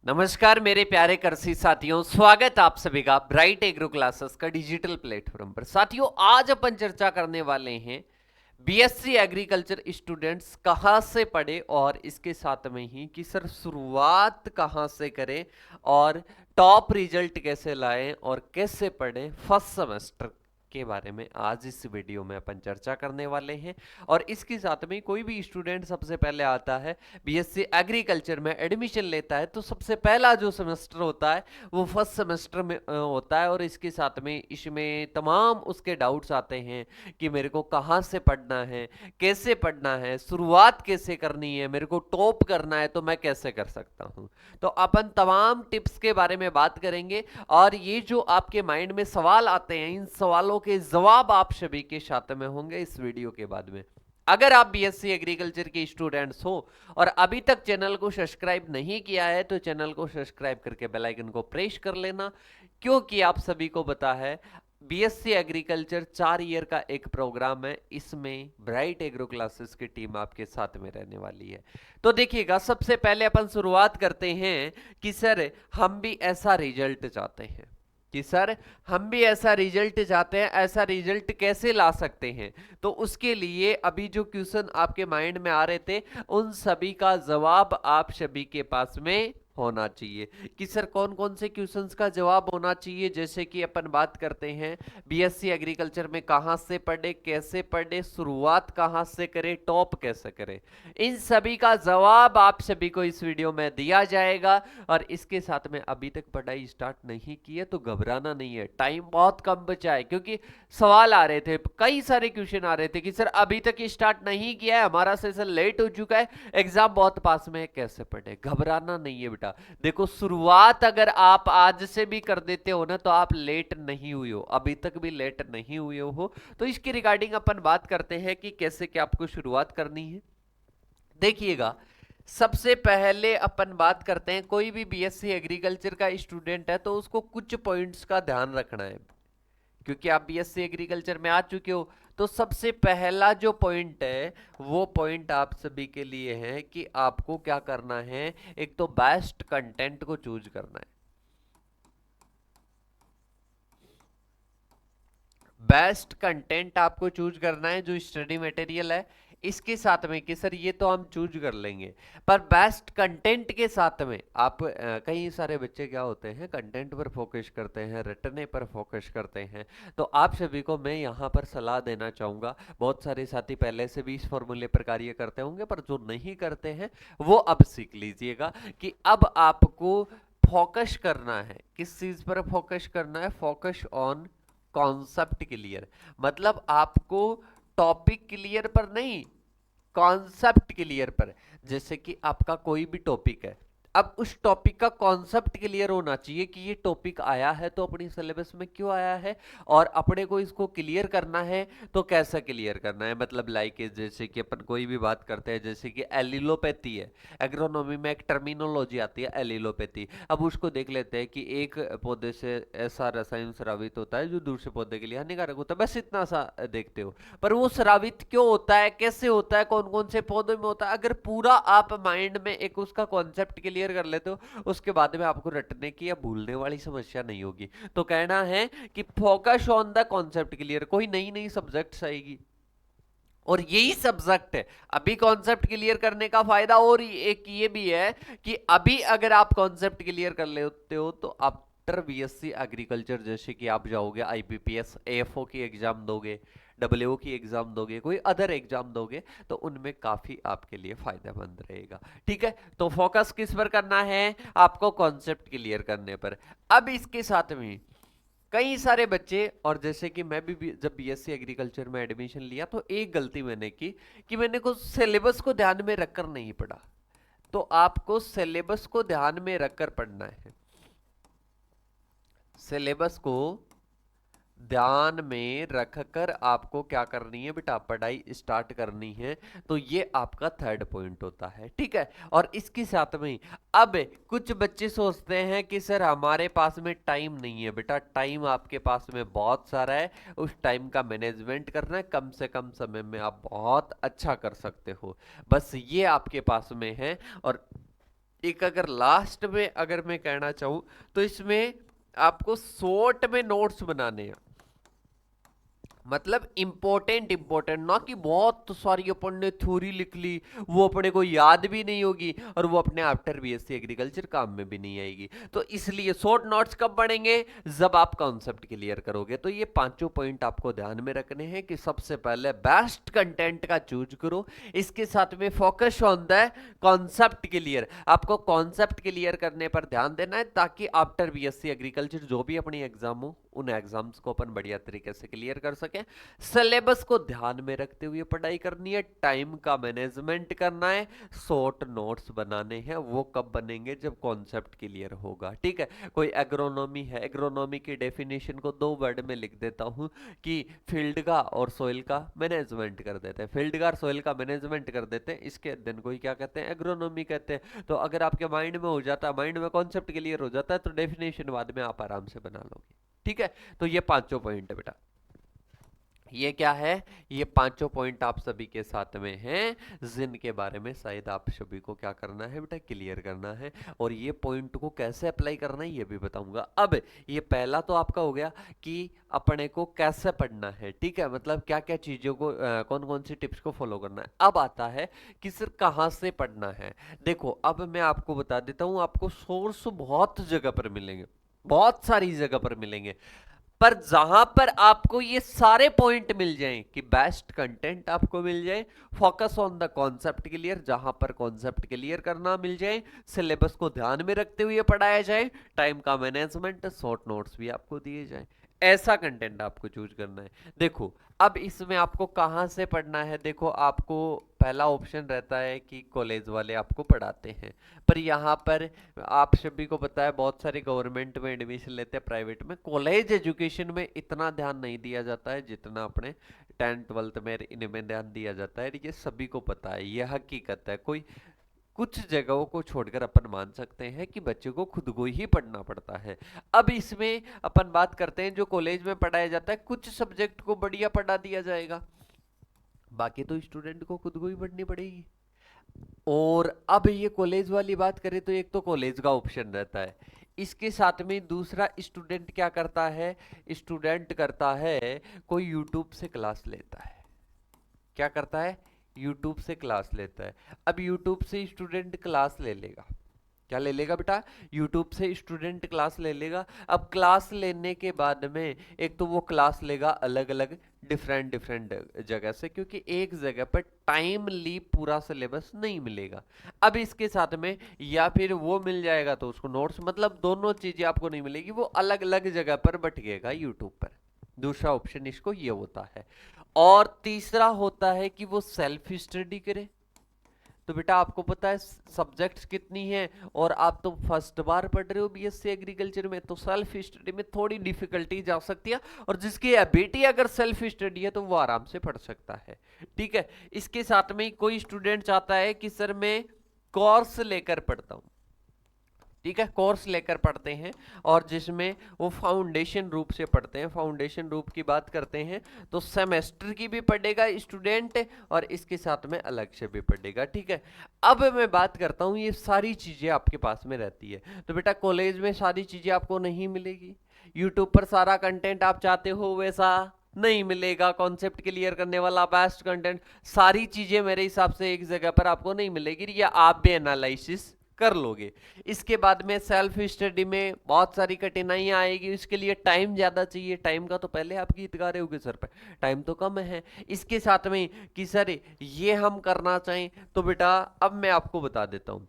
नमस्कार मेरे प्यारे कृषि साथियों, स्वागत आप सभी का ब्राइट एग्रो क्लासेस का डिजिटल प्लेटफॉर्म पर। साथियों, आज अपन चर्चा करने वाले हैं बीएससी एग्रीकल्चर स्टूडेंट्स कहाँ से पढ़े और इसके साथ में ही कि सर शुरुआत कहाँ से करें और टॉप रिजल्ट कैसे लाएं और कैसे पढ़ें फर्स्ट सेमेस्टर के बारे में आज इस वीडियो में अपन चर्चा करने वाले हैं। और इसके साथ में कोई भी स्टूडेंट सबसे पहले आता है बीएससी एग्रीकल्चर में एडमिशन लेता है तो सबसे पहला जो सेमेस्टर होता है वो फर्स्ट सेमेस्टर में होता है। और इसके साथ में इसमें तमाम उसके डाउट्स आते हैं कि मेरे को कहाँ से पढ़ना है, कैसे पढ़ना है, शुरुआत कैसे करनी है, मेरे को टॉप करना है तो मैं कैसे कर सकता हूँ। तो अपन तमाम टिप्स के बारे में बात करेंगे और ये जो आपके माइंड में सवाल आते हैं इन सवालों के जवाब आप सभी के साथ में होंगे इस वीडियो के बाद में। अगर आप बीएससी एग्रीकल्चर के स्टूडेंट्स हो और अभी तक चैनल को सब्सक्राइब नहीं किया है तो चैनल को सब्सक्राइब करके बेल आइकन को प्रेस कर लेना, क्योंकि आप सभी को पता है बीएससी एग्रीकल्चर 4 ईयर का एक प्रोग्राम है। इसमें ब्राइट एग्रो क्लासेस की टीम आपके साथ में रहने वाली है। तो देखिएगा, सबसे पहले अपन शुरुआत करते हैं कि सर हम भी ऐसा रिजल्ट चाहते हैं कि सर हम भी ऐसा रिजल्ट चाहते हैं, ऐसा रिजल्ट कैसे ला सकते हैं। तो उसके लिए अभी जो क्वेश्चन आपके माइंड में आ रहे थे उन सभी का जवाब आप सभी के पास में होना चाहिए कि सर कौन कौन से क्वेश्चंस का जवाब होना चाहिए। जैसे कि अपन बात करते हैं बीएससी एग्रीकल्चर में कहाँ से पढ़े, कैसे पढ़े, शुरुआत कहाँ से करें, टॉप कैसे करें, इन सभी का जवाब आप सभी को इस वीडियो में दिया जाएगा। और इसके साथ में अभी तक पढ़ाई स्टार्ट नहीं की है तो घबराना नहीं है, टाइम बहुत कम बचा है। क्योंकि सवाल आ रहे थे, कई सारे क्वेश्चन आ रहे थे कि सर अभी तक स्टार्ट नहीं किया है, हमारा सेशन लेट हो चुका है, एग्जाम बहुत पास में है, कैसे पढ़े। घबराना नहीं है बेटा। देखो, शुरुआत अगर आप आज से भी कर देते हो ना तो आप लेट नहीं हुए हो, अभी तक भी लेट नहीं हुए हो। तो इसके रिगार्डिंग अपन बात करते हैं कि कैसे क्या आपको शुरुआत करनी है। देखिएगा, सबसे पहले अपन बात करते हैं, कोई भी बीएससी एग्रीकल्चर का स्टूडेंट है तो उसको कुछ पॉइंट्स का ध्यान रखना है। क्योंकि आप बीएससी एग्रीकल्चर में आ चुके हो तो सबसे पहला जो पॉइंट है वो पॉइंट आप सभी के लिए है कि आपको क्या करना है। एक तो बेस्ट कंटेंट को चूज करना है, बेस्ट कंटेंट आपको चूज करना है। जो स्टडी मटेरियल है इसके साथ में कि सर ये तो हम चूज कर लेंगे, पर बेस्ट कंटेंट के साथ में आप कई सारे बच्चे क्या होते हैं कंटेंट पर फोकस करते हैं, रटने पर फोकस करते हैं। तो आप सभी को मैं यहाँ पर सलाह देना चाहूँगा, बहुत सारे साथी पहले से भी इस फॉर्मूले पर कार्य करते होंगे पर जो नहीं करते हैं वो अब सीख लीजिएगा कि अब आपको फोकस करना है। किस चीज पर फोकस करना है? फोकस ऑन कॉन्सेप्ट क्लियर, मतलब आपको टॉपिक क्लियर पर नहीं, कॉन्सेप्ट क्लियर पर। जैसे कि आपका कोई भी टॉपिक है, अब उस टॉपिक का कॉन्सेप्ट क्लियर होना चाहिए कि ये टॉपिक आया है तो अपनी सिलेबस में क्यों आया है और अपने को इसको क्लियर करना है तो कैसा क्लियर करना है। मतलब लाइक जैसे कि अपन कोई भी बात करते हैं, जैसे कि एलिलोपैथी है, एग्रोनॉमी में एक टर्मिनोलॉजी आती है एलिलोपैथी। अब उसको देख लेते हैं कि एक पौधे से ऐसा रसायन स्रावित होता है जो दूसरे पौधे के लिए हानिकारक होता है, बस इतना सा देखते हो। पर वो स्रावित क्यों होता है, कैसे होता है, कौन कौन से पौधों में होता है, अगर पूरा आप माइंड में एक उसका कॉन्सेप्ट क्लियर कर लेते हो उसके बाद में आपको रटने की या भूलने वाली समस्या नहीं होगी। तो कहना है कि focus on the concept clear. कोई नई नई सब्जेक्ट्स आएगी और यही सब्जेक्ट है, अभी कॉन्सेप्ट क्लियर करने का फायदा और एक ये भी है कि अभी अगर आप कॉन्सेप्ट क्लियर कर लेते हो तो आफ्टर बीएससी एग्रीकल्चर जैसे कि आप जाओगे आईपीपीएस एएफओ की एग्जाम दोगे, डब्ल्यूओ की एग्जाम दोगे, कोई अदर एग्जाम दोगे तो उनमें काफी आपके लिए फायदेमंद रहेगा। ठीक है, तो फोकस किस पर करना है? आपको कॉन्सेप्ट क्लियर करने पर। अब इसके साथ में कई सारे बच्चे, और जैसे कि मैं भी जब बीएससी एग्रीकल्चर में एडमिशन लिया तो एक गलती मैंने की कि मैंने कुछ सिलेबस को ध्यान में रखकर नहीं पढ़ा। तो आपको सिलेबस को ध्यान में रखकर पढ़ना है, सिलेबस को ध्यान में रखकर आपको क्या करनी है बेटा, पढ़ाई स्टार्ट करनी है। तो ये आपका थर्ड पॉइंट होता है। ठीक है, और इसके साथ में अब कुछ बच्चे सोचते हैं कि सर हमारे पास में टाइम नहीं है। बेटा, टाइम आपके पास में बहुत सारा है, उस टाइम का मैनेजमेंट करना है, कम से कम समय में आप बहुत अच्छा कर सकते हो, बस ये आपके पास में है। और एक अगर लास्ट में अगर मैं कहना चाहूं तो इसमें आपको शॉर्ट में नोट्स बनाने हैं, मतलब इंपॉर्टेंट ना कि बहुत सारी अपन ने थ्योरी लिख ली, वो अपने को याद भी नहीं होगी और वो अपने आफ्टर बीएससी एग्रीकल्चर काम में भी नहीं आएगी। तो इसलिए शॉर्ट नोट्स कब बढ़ेंगे, जब आप कॉन्सेप्ट क्लियर करोगे। तो ये पांचों पॉइंट आपको ध्यान में रखने हैं कि सबसे पहले बेस्ट कंटेंट का चूज करो, इसके साथ में focus on the concept clear, आपको कॉन्सेप्ट क्लियर करने पर ध्यान देना है ताकि आफ्टर बीएससी एग्रीकल्चर जो भी अपनी एग्जाम हो उन एग्जाम्स को अपन बढ़िया तरीके से क्लियर कर सके। सिलेबस को ध्यान में रखते हुए पढ़ाई करनी है, टाइम का मैनेजमेंट करना है, शॉर्ट नोट्स बनाने हैं। वो कब बनेंगे, जब कॉन्सेप्ट क्लियर होगा। ठीक है, कोई एग्रोनॉमी है, एग्रोनॉमी की डेफिनेशन को 2 वर्ड में लिख देता हूं कि फील्ड का और सोइल का मैनेजमेंट कर देते हैं, फील्ड का और सोइल का मैनेजमेंट कर देते हैं, इसके अध्ययन को ही क्या कहते हैं, एग्रोनॉमी कहते हैं। तो अगर आपके माइंड में हो जाता है, माइंड में कॉन्सेप्ट क्लियर हो जाता है, तो डेफिनेशन बाद में आप आराम से बना लोगे। ठीक है, तो ये पांचों पॉइंट है बेटा, ये क्या है, ये पांचों पॉइंट आप सभी के साथ में हैं, जिनके बारे में शायद आप सभी को क्या करना है बेटा, क्लियर करना है। और ये पॉइंट को कैसे अप्लाई करना है ये भी बताऊंगा। अब ये पहला तो आपका हो गया कि अपने को कैसे पढ़ना है, ठीक है, मतलब क्या क्या चीजों को कौन कौन सी टिप्स को फॉलो करना है। अब आता है कि सर कहां से पढ़ना है। देखो अब मैं आपको बता देता हूं, आपको सोर्स बहुत जगह पर मिलेंगे, बहुत सारी जगह पर मिलेंगे, पर जहां पर आपको ये सारे पॉइंट मिल जाएं कि बेस्ट कंटेंट आपको मिल जाए, focus on the concept clear, जहां पर कॉन्सेप्ट क्लियर करना मिल जाए, सिलेबस को ध्यान में रखते हुए पढ़ाया जाए, टाइम का मैनेजमेंट, शॉर्ट नोट्स भी आपको दिए जाए, ऐसा कंटेंट आपको चूज करना है। देखो अब इसमें आपको कहां से पढ़ना है, देखो आपको पहला ऑप्शन रहता है कि कॉलेज वाले आपको पढ़ाते हैं, पर यहाँ पर आप सभी को पता है बहुत सारे गवर्नमेंट में एडमिशन लेते हैं, प्राइवेट में, कॉलेज एजुकेशन में इतना ध्यान नहीं दिया जाता है जितना अपने 10th 12th में इनमें ध्यान दिया जाता है। ये सभी को पता है, यह हकीकत है। कोई कुछ जगहों को छोड़कर अपन मान सकते हैं कि बच्चे को खुद को ही पढ़ना पड़ता है। अब इसमें अपन बात करते हैं जो कॉलेज में पढ़ाया जाता है, कुछ सब्जेक्ट को बढ़िया पढ़ा दिया जाएगा, बाकी तो स्टूडेंट को खुद को ही पढ़नी पड़ेगी। और अब ये कॉलेज वाली बात करें तो एक तो कॉलेज का ऑप्शन रहता है, इसके साथ में दूसरा स्टूडेंट क्या करता है, स्टूडेंट करता है कोई यूट्यूब से क्लास लेता है। क्या करता है, यूट्यूब से क्लास लेता है। अब यूट्यूब से स्टूडेंट क्लास ले लेगा, क्या ले लेगा बेटा, यूट्यूब से स्टूडेंट क्लास ले लेगा। अब क्लास लेने के बाद में एक तो वो क्लास लेगा अलग अलग डिफरेंट डिफरेंट जगह से, क्योंकि एक जगह पर टाइमली पूरा सिलेबस नहीं मिलेगा। अब इसके साथ में या फिर वो मिल जाएगा तो उसको नोट्स, मतलब दोनों चीजें आपको नहीं मिलेगी, वो अलग अलग जगह पर बटेगा यूट्यूब पर। दूसरा ऑप्शन इसको ये होता है। और तीसरा होता है कि वो सेल्फ स्टडी करे। तो बेटा आपको पता है सब्जेक्ट्स कितनी हैं, और आप तो फर्स्ट बार पढ़ रहे हो बीएससी एग्रीकल्चर में, तो सेल्फ स्टडी में थोड़ी डिफिकल्टी जा सकती है, और जिसकी एबिलिटी अगर सेल्फ स्टडी है तो वो आराम से पढ़ सकता है। ठीक है, इसके साथ में कोई स्टूडेंट चाहता है कि सर मैं कोर्स लेकर पढ़ता हूं, ठीक है, कोर्स लेकर पढ़ते हैं, और जिसमें वो फाउंडेशन रूप से पढ़ते हैं। फाउंडेशन रूप की बात करते हैं तो सेमेस्टर की भी पढ़ेगा स्टूडेंट, और इसके साथ में अलग से भी पढ़ेगा। ठीक है, अब मैं बात करता हूं, ये सारी चीजें आपके पास में रहती है, तो बेटा कॉलेज में सारी चीजें आपको नहीं मिलेगी, यूट्यूब पर सारा कंटेंट आप चाहते हो वैसा नहीं मिलेगा, कॉन्सेप्ट क्लियर करने वाला बेस्ट कंटेंट, सारी चीजें मेरे हिसाब से एक जगह पर आपको नहीं मिलेगी, या आप भी एनालिसिस कर लोगे। इसके बाद में सेल्फ स्टडी में बहुत सारी कठिनाइयां आएगी, इसके लिए टाइम ज्यादा चाहिए। टाइम का तो पहले आप गीत गा रहे होगे सर पे, टाइम तो कम है। इसके साथ में कि सर ये हम करना चाहें तो बेटा अब मैं आपको बता देता हूं,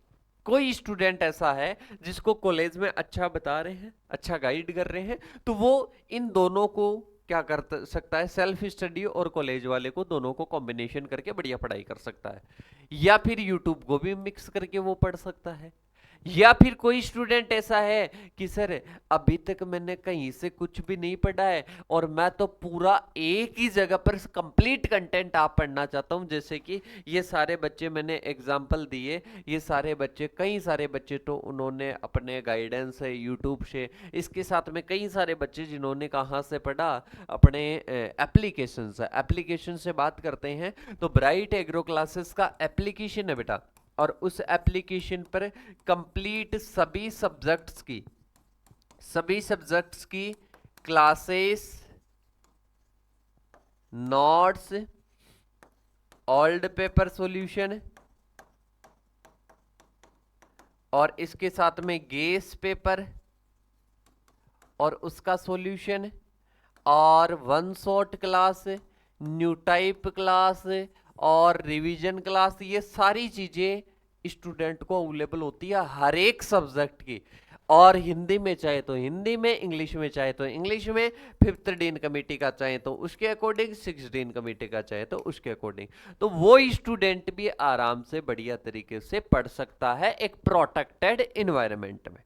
कोई स्टूडेंट ऐसा है जिसको कॉलेज में अच्छा बता रहे हैं, अच्छा गाइड कर रहे हैं, तो वो इन दोनों को क्या कर सकता है, सेल्फ स्टडी और कॉलेज वाले को दोनों को कॉम्बिनेशन करके बढ़िया पढ़ाई कर सकता है, या फिर यूट्यूब को भी मिक्स करके वो पढ़ सकता है। या फिर कोई स्टूडेंट ऐसा है कि सर अभी तक मैंने कहीं से कुछ भी नहीं पढ़ा है, और मैं तो पूरा एक ही जगह पर कंप्लीट कंटेंट आप पढ़ना चाहता हूं, जैसे कि ये सारे बच्चे मैंने एग्जांपल दिए, ये सारे बच्चे, कई सारे बच्चे तो उन्होंने अपने गाइडेंस है यूट्यूब से, इसके साथ में कई सारे बच्चे जिन्होंने कहाँ से पढ़ा, अपने एप्लीकेशन से। एप्लीकेशन से बात करते हैं तो ब्राइट एग्रो क्लासेस का एप्लीकेशन है बेटा, और उस एप्लीकेशन पर कंप्लीट सभी सब्जेक्ट्स की classes, notes, old paper solution और इसके साथ में गेस पेपर और उसका सॉल्यूशन और one shot class, new type class और रिवीजन क्लास, ये सारी चीजें स्टूडेंट को अवेलेबल होती है हर एक सब्जेक्ट की। और हिंदी में चाहे तो हिंदी में, इंग्लिश में चाहे तो इंग्लिश में, फिफ्थ डीन कमेटी का चाहे तो उसके अकॉर्डिंग, सिक्स डीन कमेटी का चाहे तो उसके अकॉर्डिंग। तो वो स्टूडेंट भी आराम से बढ़िया तरीके से पढ़ सकता है एक प्रोटेक्टेड एनवायरनमेंट में।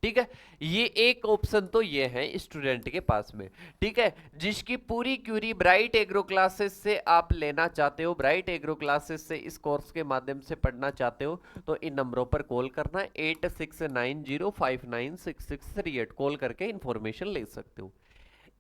ठीक है, ये एक ऑप्शन तो ये है स्टूडेंट के पास में। ठीक है, जिसकी पूरी क्यूरी ब्राइट एग्रो क्लासेस से आप लेना चाहते हो, ब्राइट एग्रो क्लासेस से इस कोर्स के माध्यम से पढ़ना चाहते हो, तो इन नंबरों पर कॉल करना है 8690596638। कॉल करके इंफॉर्मेशन ले सकते हो।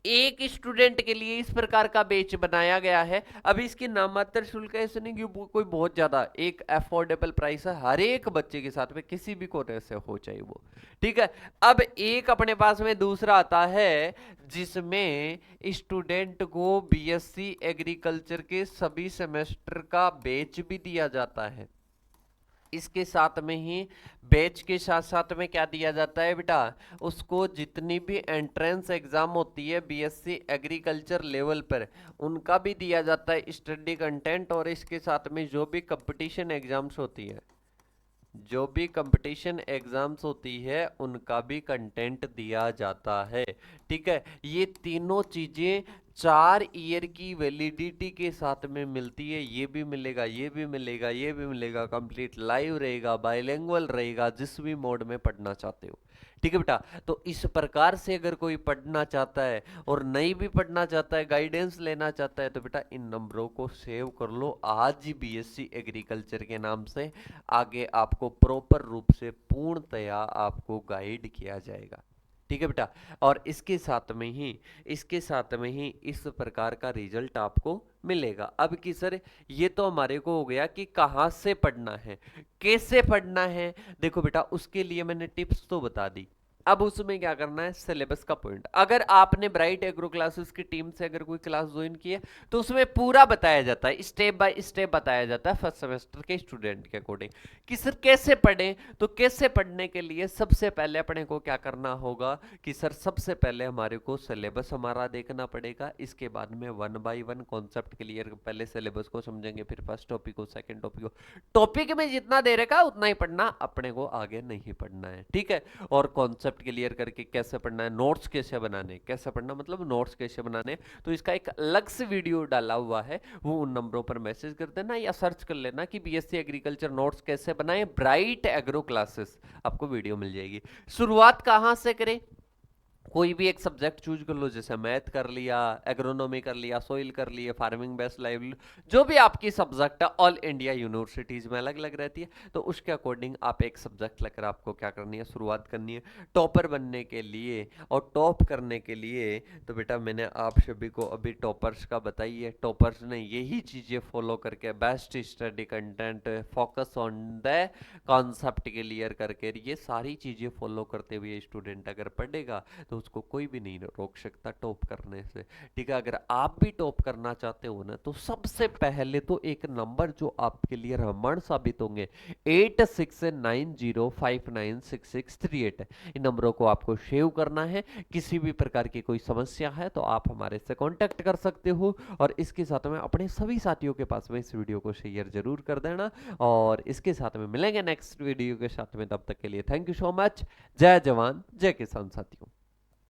एक स्टूडेंट के लिए इस प्रकार का बैच बनाया गया है। अभी इसकी नामात्र शुल्क ऐसे नहीं कि कोई बहुत ज्यादा, एक अफोर्डेबल प्राइस है हर एक बच्चे के साथ में, किसी भी कोने से हो चाहे वो। ठीक है, अब एक अपने पास में दूसरा आता है जिसमें स्टूडेंट को बीएससी एग्रीकल्चर के सभी सेमेस्टर का बैच भी दिया जाता है। इसके साथ में ही बैच के साथ साथ में क्या दिया जाता है बेटा, उसको जितनी भी एंट्रेंस एग्जाम होती है बीएससी एग्रीकल्चर लेवल पर, उनका भी दिया जाता है स्टडी कंटेंट। और इसके साथ में जो भी कंपटीशन एग्जाम्स होती है, जो भी कंपटीशन एग्जाम्स होती है, उनका भी कंटेंट दिया जाता है। ठीक है, ये तीनों चीजें 4 ईयर की वैलिडिटी के साथ में मिलती है। ये भी मिलेगा, ये भी मिलेगा, ये भी मिलेगा, कंप्लीट लाइव रहेगा, बाइलिंगुअल रहेगा, जिस भी मोड में पढ़ना चाहते हो। ठीक है बेटा, तो इस प्रकार से अगर कोई पढ़ना चाहता है और नहीं भी पढ़ना चाहता है, गाइडेंस लेना चाहता है, तो बेटा इन नंबरों को सेव कर लो आज ही बीएससी एग्रीकल्चर के नाम से। आगे आपको प्रॉपर रूप से पूर्णतया आपको गाइड किया जाएगा। ठीक है बेटा, और इसके साथ में ही इस प्रकार का रिजल्ट आपको मिलेगा। अब कि सर ये तो हमारे को हो गया कि कहाँ से पढ़ना है, कैसे पढ़ना है। देखो बेटा, उसके लिए मैंने टिप्स तो बता दी। अब उसमें क्या करना है, सिलेबस का पॉइंट। अगर आपने ब्राइट एग्रो क्लासेस की टीम से अगर कोई क्लास ज्वाइन की है, तो उसमें पूरा बताया जाता है, स्टेप बाय स्टेप बताया जाता है फर्स्ट सेमेस्टर के स्टूडेंट के अकॉर्डिंग कि सर कैसे पढ़ें। तो कैसे पढ़ने के लिए सबसे पहले अपने को क्या करना होगा कि सर सबसे पहले हमारे को सिलेबस हमारा देखना पड़ेगा। इसके बाद में 1 बाय 1 कॉन्सेप्ट क्लियर, पहले सिलेबस को समझेंगे, फिर फर्स्ट टॉपिक को, सेकंड टॉपिक को। टॉपिक में जितना दे रखा उतना ही पढ़ना, अपने को आगे नहीं पढ़ना है। ठीक है, और कॉन्सेप्ट क्लियर करके कैसे पढ़ना है, नोट्स कैसे बनाने, कैसे पढ़ना मतलब नोट्स कैसे बनाने, तो इसका एक अलग से वीडियो डाला हुआ है, वो उन नंबरों पर मैसेज कर देना या सर्च कर लेना कि बीएससी एग्रीकल्चर नोट्स कैसे बनाए, ब्राइट एग्रो क्लासेस, आपको वीडियो मिल जाएगी। शुरुआत कहां से करें, कोई भी एक सब्जेक्ट चूज कर लो, जैसे मैथ कर लिया, एग्रोनॉमी कर लिया, सोइल कर लिया, फार्मिंग बेस्ड लाइवलीहुड, जो भी आपकी सब्जेक्ट है, ऑल इंडिया यूनिवर्सिटीज में अलग अलग रहती है, तो उसके अकॉर्डिंग आप एक सब्जेक्ट लेकर आपको क्या करनी है, शुरुआत करनी है टॉपर बनने के लिए। और टॉप करने के लिए तो बेटा मैंने आप सभी को अभी टॉपर्स का बताई है। टॉपर्स ने यही चीजें फॉलो करके best study content, focus on the concept clear करके, ये सारी चीजें फॉलो करते हुए स्टूडेंट अगर पढ़ेगा तो उसको कोई भी नहीं रोक सकता टॉप करने से। ठीक है, अगर आप भी टॉप करना चाहते हो ना, तो सबसे पहले तो एक नंबर जो आपके लिए रामबाण साबित होंगे, 8690596638 है। इन नंबरों को आपको सेव करना है। किसी भी प्रकार की कोई समस्या है तो आप हमारे से कांटेक्ट कर सकते हो। और इसके साथ में अपने सभी साथियों के पास में इस वीडियो को शेयर जरूर कर देना। और इसके साथ में मिलेंगे नेक्स्ट वीडियो के साथ में, तब तक के लिए थैंक यू सो मच। जय जवान जय किसान साथियों।